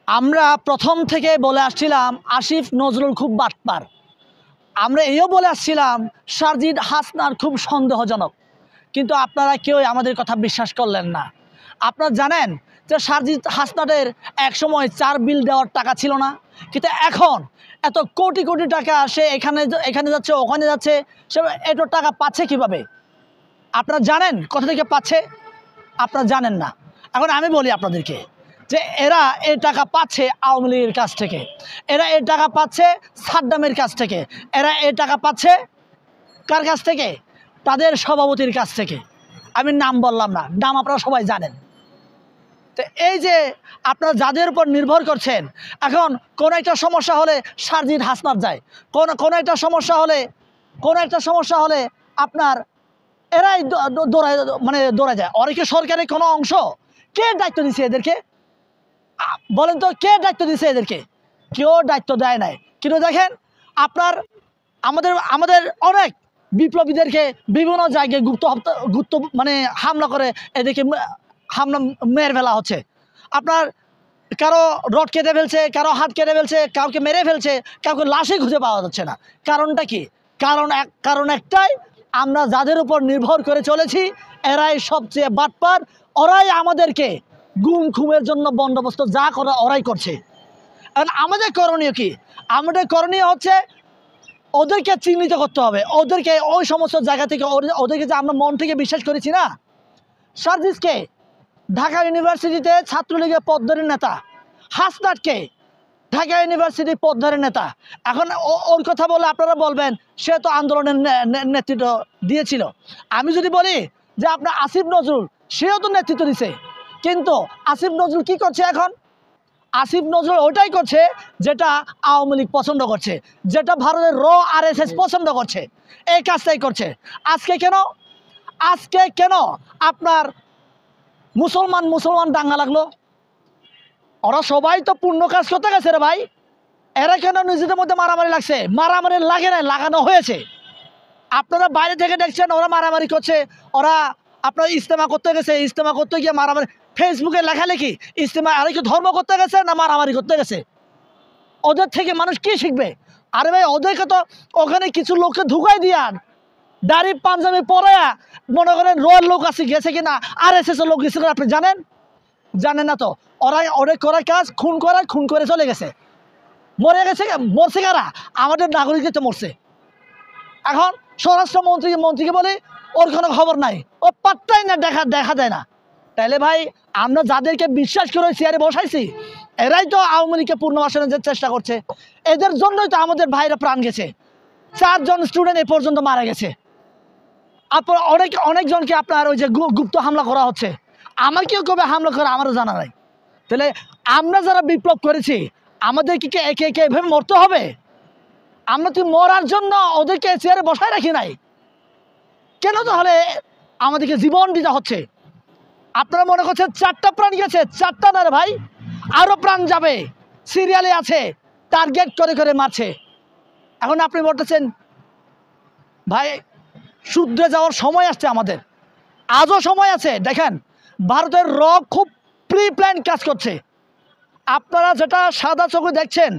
আমরা প্রথম থেকে বলে আসছিলাম আসিফ নজরুল খুব বাটপার। আমরা এও বলে আসছিলাম সারজিদ হাসনাত খুব সন্দেহজনক, কিন্তু আপনারা কেউ আমাদের কথা বিশ্বাস করলেন না। আপনারা জানেন যে সারজিদ হাসনাতের একসময় 4 বিল দেওয়ার টাকা ছিল না, কিন্তু এখন এত কোটি কোটি টাকা সে এখানে যাচ্ছে ওখানে যাচ্ছে, সে এত টাকা পাচ্ছে কিভাবে? আপনারা জানেন কোথা থেকে পাচ্ছে? আপনারা জানেন না। এখন আমি বলি আপনাদেরকে যে এরা এই টাকা পাচ্ছে আওয়ামী লীগের কাছ থেকে, এরা এই টাকা পাচ্ছে সাদ্দামের কাছ থেকে, এরা এই টাকা পাচ্ছে কার কাছ থেকে? তাদের সভাপতির কাছ থেকে। আমি নাম বললাম না, নাম আপনারা সবাই জানেন। তো এই যে আপনারা যাদের উপর নির্ভর করছেন, এখন কোনো একটা সমস্যা হলে সারজিদ হাসনাত যায়, কোনো একটা সমস্যা হলে আপনার এরাই দৌড়ায় যায়। ওরা কি সরকারের কোনো অংশ? কে দায়িত্ব দিচ্ছে এদেরকে? বলেন তো, কে দায়িত্ব দিচ্ছে এদেরকে? কেউ দায়িত্ব দেয় নাই। কিন্তু দেখেন আপনার আমাদের অনেক বিপ্লবীদেরকে বিভিন্ন জায়গায় গুপ্ত হামলা করে এদেরকে হামলা মেরে ফেলা হচ্ছে। আপনার কারো রড কেটে ফেলছে, কারো হাত কেটে ফেলছে, কাউকে মেরে ফেলছে, কাউকে লাশই খুঁজে পাওয়া যাচ্ছে না। কারণটা কি? কারণ একটাই, আমরা যাদের উপর নির্ভর করে চলেছি এরাই সবচেয়ে বাটপার। ওরাই আমাদেরকে গুম খুমের জন্য বন্দোবস্ত যা করা ওরাই করছে। এখন আমাদের করণীয় কি? আমাদের করণীয় হচ্ছে ওদেরকে চিহ্নিত করতে হবে, ওদেরকে ওই সমস্ত জায়গা থেকে, ওদেরকে যে আমরা মন থেকে বিশ্বাস করেছি না। সারজিদকে ঢাকা ইউনিভার্সিটিতে ছাত্রলীগের পদধারী নেতা, হাসনাতকে ঢাকা ইউনিভার্সিটির পদধারী নেতা। এখন ওর কথা বলে আপনারা বলবেন সে তো আন্দোলনের নেতৃত্ব দিয়েছিল। আমি যদি বলি যে আপনার আসিফ নজরুল, সেও তো নেতৃত্ব দিছে, কিন্তু আসিফ নজরুল কি করছে এখন? আসিফ নজরুল ওটাই করছে যেটা আওয়ামী লীগ পছন্দ করছে, যেটা ভারতের RSS পছন্দ করছে, এই কাজটাই করছে। আজকে কেন আপনার মুসলমান দাঙ্গা লাগলো? ওরা সবাই তো পূর্ণ কাজ করতে গেছে রে ভাই। এরা কেন নিজেদের মধ্যে মারামারি লাগছে? মারামারি লাগে নাই, লাগানো হয়েছে। আপনারা বাইরে থেকে দেখছেন ওরা মারামারি করছে, ওরা আপনার ইজতেমা করতে গেছে, ইজতেমা করতে গিয়ে মারামারি, ফেসবুকে লেখালেখি, ইজতেমা আর কি ধর্ম করতে গেছে না মারামারি করতে গেছে? ওদের থেকে মানুষ কি শিখবে? আরে ভাই, ওদেরকে তো ওখানে কিছু লোককে ঢুকাই দিয়ান, দাড়ি পাঞ্জাবি পরে মনে করেন রোয়ার লোক আছে গেছে কিনা, RSS লোক গেছে কিনা আপনি জানেন না তো। ওরা করা কাজ খুন করে চলে গেছে, মরছে কারা? আমাদের নাগরিকদের তো মরছে। এখন স্বরাষ্ট্রমন্ত্রীকে বলে ওর কোনো খবর নাই, ও পাত্তাই না, দেখা যায় না। তাইলে ভাই, আমরা যাদেরকে বিশ্বাস করে চেয়ারে বসাইছি এরাই তো আওয়ামী লীগকে পুনর্বাসনের চেষ্টা করছে। এদের জন্যই তো আমাদের ভাইরা প্রাণ গেছে। 4 জন স্টুডেন্ট এ পর্যন্ত মারা গেছে। আপনার অনেকজনকে আপনার ওই যে গুপ্ত হামলা করা হচ্ছে। আমাকেও কবে হামলা করে আমারও জানা নাই। তাহলে আমরা যারা বিপ্লব করেছি আমাদেরকে কি একে একে এভাবে মরতে হবে? আমরা তো মরার জন্য ওদেরকে চেয়ারে বসায় রাখি নাই কেন? তাহলে আমাদেরকে জীবন দিতে হচ্ছে। আপনারা মনে করছেন 4টা প্রাণ গেছে? 4টা না রে ভাই, আরো প্রাণ যাবে, সিরিয়ালে আছে, টার্গেট করে মারছে। এখন আপনি বলতেছেন ভাই শুধরে যাওয়ার সময় আসছে আমাদের, আজও সময় আছে। দেখেন ভারতের খুব প্রি প্ল্যান কাজ করছে। আপনারা যেটা সাদা চোখে দেখছেন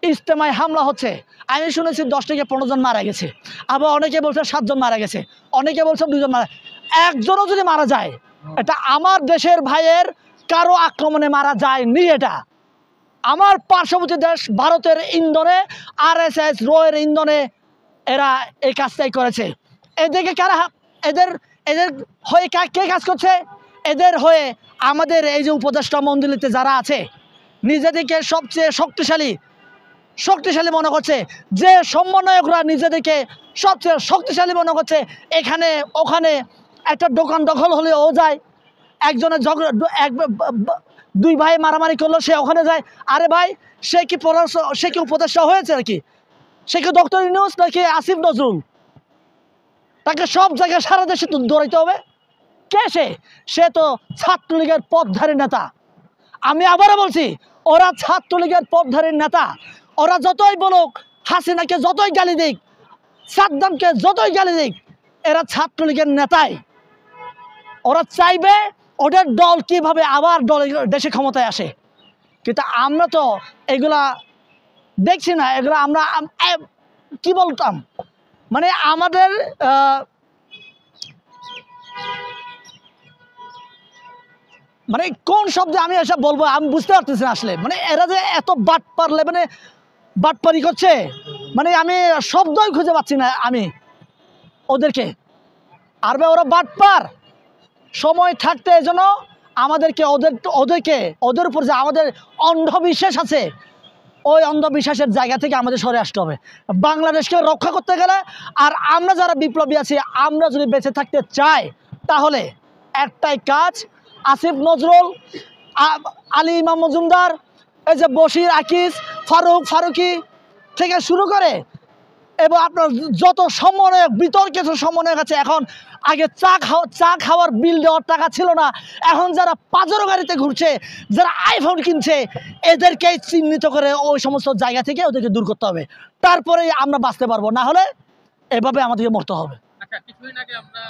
ইজতেমায় হামলা হচ্ছে, আমি শুনেছি 10 থেকে 15 জন মারা গেছে, আবার অনেকে বলছে 7 জন মারা গেছে, অনেকে বলছে 2 জন মারা। একজনও যদি মারা যায়, এটা আমার দেশের ভাইয়ের কারো আক্রমণে মারা যায়নি। এটা আমার পার্শ্ববর্তী দেশ ভারতের ইন্ধনে, RSS রয়ের ইন্ধনে এরা এই কাজটাই করেছে। এদেরকে এদের হয়ে কে কাজ করছে? এদের হয়ে আমাদের এই যে উপদেষ্টা মণ্ডলীতে যারা আছে, নিজেদেরকে সবচেয়ে শক্তিশালী মনে করছে, যে সমন্বয়করা নিজেদেরকে সবচেয়ে শক্তিশালী মনে করছে, এখানে ওখানে একটা দোকান দখল হলে ও যায়, একজনের ঝগড়া, 2 ভাই মারামারি করলো সে ওখানে যায়। আরে ভাই, সে কি উপদেষ্টা হয়েছে নাকি? সে কি ডক্টর ইউনূস নাকি আসিফ নজরুল? তাকে সব জায়গায় সারা দেশে দৌড়াইতে হবে? কে সে তো ছাত্রলীগের পদধারী নেতা। আমি আবারও বলছি, ওরা ছাত্রলীগের পদধারী নেতা। ওরা যতই বলুক, হাসিনাকে যতই গালি দিক, সাদ্দামকে যতই গালি দিক, এরা ছাত্রলীগের নেতাই। ওরা চাইবে ওদের দল কিভাবে আবার দেশে ক্ষমতায় আসে। কিন্তু আমরা তো এগুলা দেখছি না, এগুলো আমরা কি বলতাম, মানে আমাদের মানে কোন শব্দে আমি এসব বলবো আমি বুঝতে পারতেছি না আসলে, মানে এরা যে এত বাটপার মানে বাটপারি করছে, মানে আমি শব্দই খুঁজে পাচ্ছি না আমি ওদেরকে। আর ওরা বাটপার সময় থাকতে যেন আমাদেরকে ওদের উপর যে আমাদের অন্ধবিশ্বাস আছে, ওই অন্ধবিশ্বাসের জায়গা থেকে আমাদের সরে আসতে হবে বাংলাদেশকে রক্ষা করতে গেলে। আর আমরা যারা বিপ্লবী আছি, আমরা যদি বেঁচে থাকতে চাই তাহলে একটাই কাজ, আসিফ নজরুল, আলী ইমাম মজুমদার, এই যে বশির আকিজ, ফারুকি থেকে শুরু করে এবং আপনার যত সমন্বয়ক, বিতর্কিত সমন্বয়ক আছে, এখন আগে চা খাওয়ার বিল দেওয়ার টাকা ছিল না, এখন যারা পাজরো গাড়িতে ঘুরছে, যারা আইফোন কিনছে, এদেরকেই চিহ্নিত করে ওই সমস্ত জায়গা থেকে ওদেরকে দূর করতে হবে, তারপরেই আমরা বাঁচতে পারবো, না হলে এভাবে আমাদেরকে মরতে হবে। আচ্ছা, কিছুদিন আগে আমরা